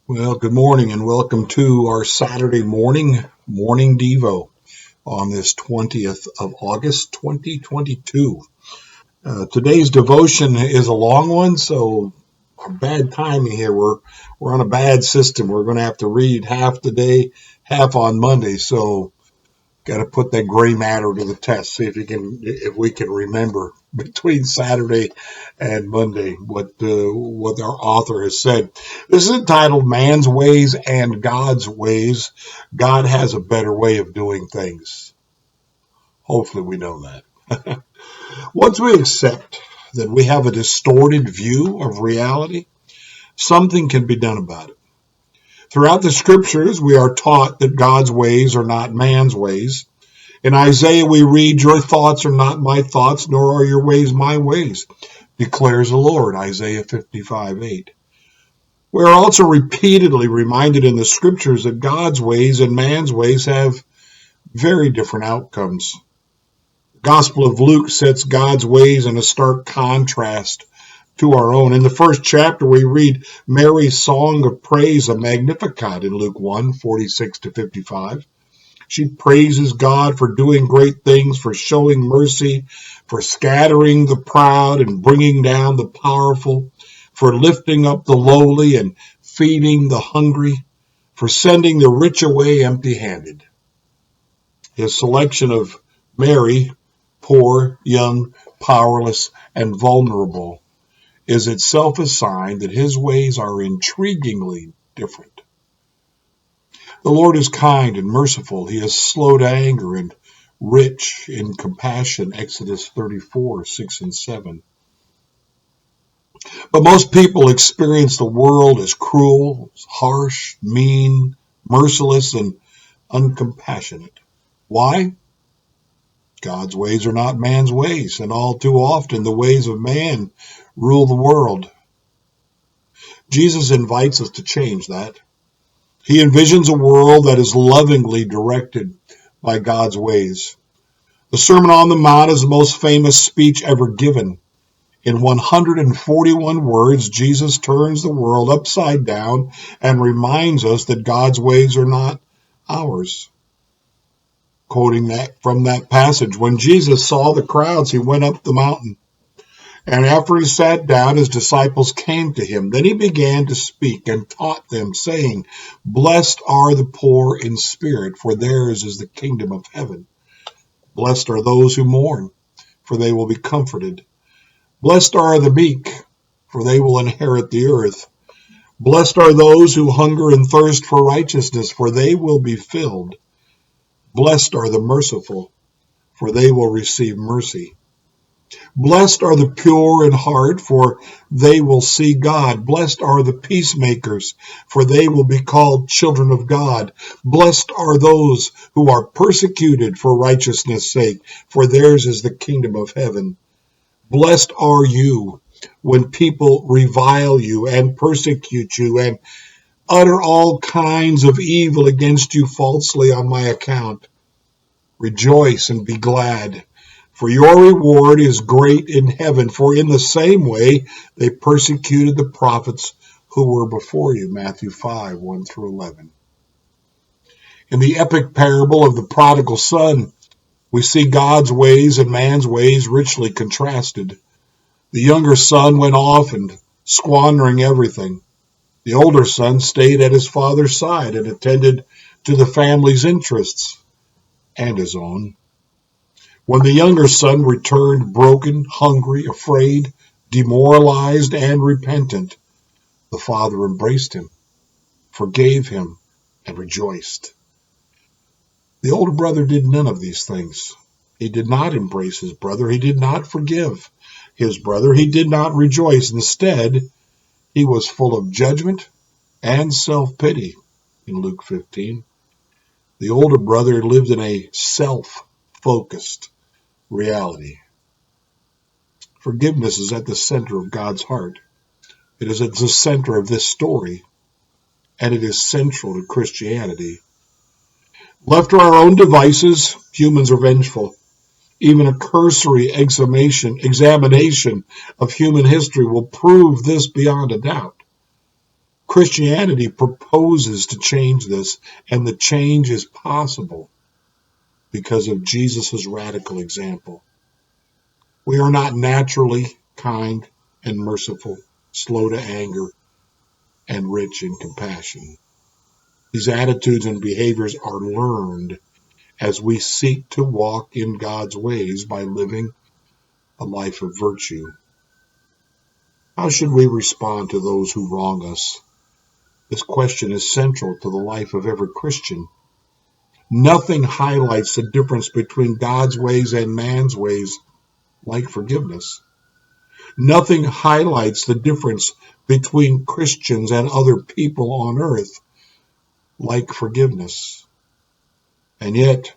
Well, good morning and welcome to our Saturday morning Devo on this 20th of August, 2022. Today's devotion is a long one, so bad timing here. We're on a bad system. We're going to have to read half today, half on Monday. So got to put that gray matter to the test. See if we can remember between Saturday and Monday what our author has said. This is entitled "Man's Ways and God's Ways." God has a better way of doing things. Hopefully, we know that. Once we accept that we have a distorted view of reality, something can be done about it. Throughout the scriptures, we are taught that God's ways are not man's ways. In Isaiah, we read, "Your thoughts are not my thoughts, nor are your ways my ways, declares the Lord," Isaiah 55:8. We are also repeatedly reminded in the scriptures that God's ways and man's ways have very different outcomes. The Gospel of Luke sets God's ways in a stark contrast to our own. In the first chapter, we read Mary's song of praise, a Magnificat, in Luke 1:46-55. She praises God for doing great things, for showing mercy, for scattering the proud and bringing down the powerful, for lifting up the lowly and feeding the hungry, for sending the rich away empty-handed. His selection of Mary, poor, young, powerless, and vulnerable, is itself a sign that his ways are intriguingly different. The Lord is kind and merciful. He is slow to anger and rich in compassion, Exodus 34:6-7. But most people experience the world as cruel, harsh, mean, merciless, and uncompassionate. Why? God's ways are not man's ways, and all too often the ways of man rule the world. Jesus invites us to change that. He envisions a world that is lovingly directed by God's ways. The Sermon on the Mount is the most famous speech ever given. In 141 words, Jesus turns the world upside down and reminds us that God's ways are not ours. Quoting that from that passage, when Jesus saw the crowds, he went up the mountain. And after he sat down, his disciples came to him. Then he began to speak and taught them, saying, "Blessed are the poor in spirit, for theirs is the kingdom of heaven. Blessed are those who mourn, for they will be comforted. Blessed are the meek, for they will inherit the earth. Blessed are those who hunger and thirst for righteousness, for they will be filled. Blessed are the merciful, for they will receive mercy. Blessed are the pure in heart, for they will see God. Blessed are the peacemakers, for they will be called children of God. Blessed are those who are persecuted for righteousness' sake, for theirs is the kingdom of heaven. Blessed are you when people revile you and persecute you and utter all kinds of evil against you falsely on my account. Rejoice and be glad, for your reward is great in heaven, for in the same way they persecuted the prophets who were before you." Matthew 5:1-11. In the epic parable of the prodigal son, we see God's ways and man's ways richly contrasted. The younger son went off and squandering everything. The older son stayed at his father's side and attended to the family's interests and his own. When the younger son returned broken, hungry, afraid, demoralized, and repentant, the father embraced him, forgave him, and rejoiced. The older brother did none of these things. He did not embrace his brother. He did not forgive his brother. He did not rejoice. Instead, he was full of judgment and self-pity in Luke 15. The older brother lived in a self-focused reality. Forgiveness is at the center of God's heart. It is at the center of this story, and it is central to Christianity. Left to our own devices, humans are vengeful. Even a cursory examination of human history will prove this beyond a doubt. Christianity proposes to change this, and the change is possible because of Jesus' radical example. We are not naturally kind and merciful, slow to anger, and rich in compassion. These attitudes and behaviors are learned as we seek to walk in God's ways by living a life of virtue. How should we respond to those who wrong us? This question is central to the life of every Christian. Nothing highlights the difference between God's ways and man's ways like forgiveness. Nothing highlights the difference between Christians and other people on earth like forgiveness. And yet,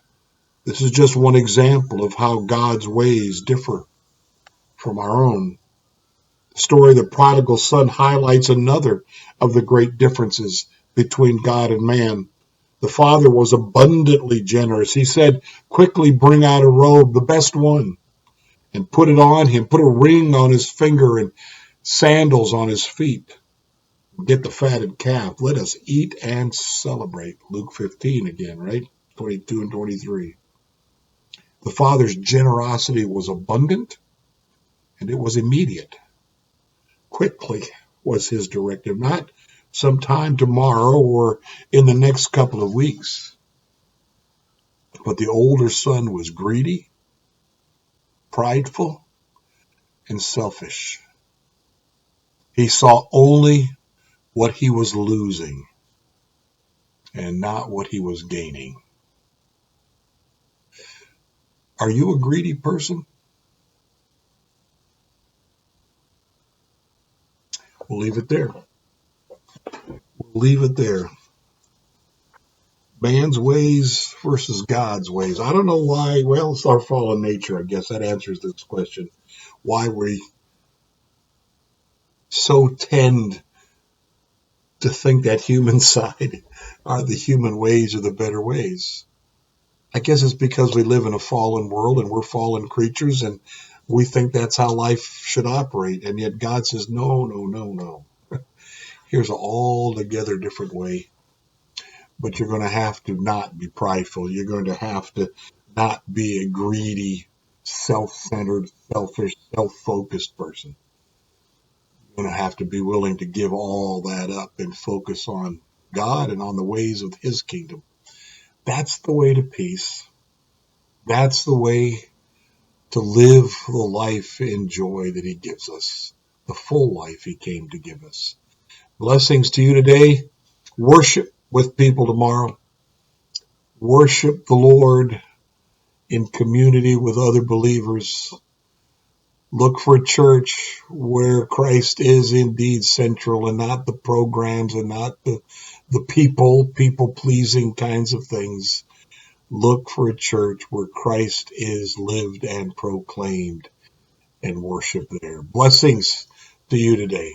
this is just one example of how God's ways differ from our own. The story of the prodigal son highlights another of the great differences between God and man. The father was abundantly generous. He said, quickly bring out a robe, the best one, and put it on him. Put a ring on his finger and sandals on his feet. Get the fatted calf. Let us eat and celebrate. Luke 15 again, right? 22 and 23. The father's generosity was abundant and it was immediate. Quickly was his directive, not sometime tomorrow or in the next couple of weeks. But the older son was greedy, prideful, and selfish. He saw only what he was losing and not what he was gaining. Are you a greedy person? We'll leave it there. We'll leave it there. Man's ways versus God's ways. I don't know why. Well, it's our fallen nature. I guess that answers this question. Why we so tend to think that human side are the human ways are the better ways. I guess it's because we live in a fallen world and we're fallen creatures and we think that's how life should operate. And yet God says, no, no, no, no. Here's an altogether different way. But you're going to have to not be prideful. You're going to have to not be a greedy, self-centered, selfish, self-focused person. You're going to have to be willing to give all that up and focus on God and on the ways of his kingdom. That's the way to peace. That's the way to live the life in joy that he gives us, the full life he came to give us. Blessings to you today. Worship with people tomorrow. Worship the Lord in community with other believers. Look for a church where Christ is indeed central and not the programs and not the people-pleasing kinds of things. Look for a church where Christ is lived and proclaimed and worship there. Blessings to you today.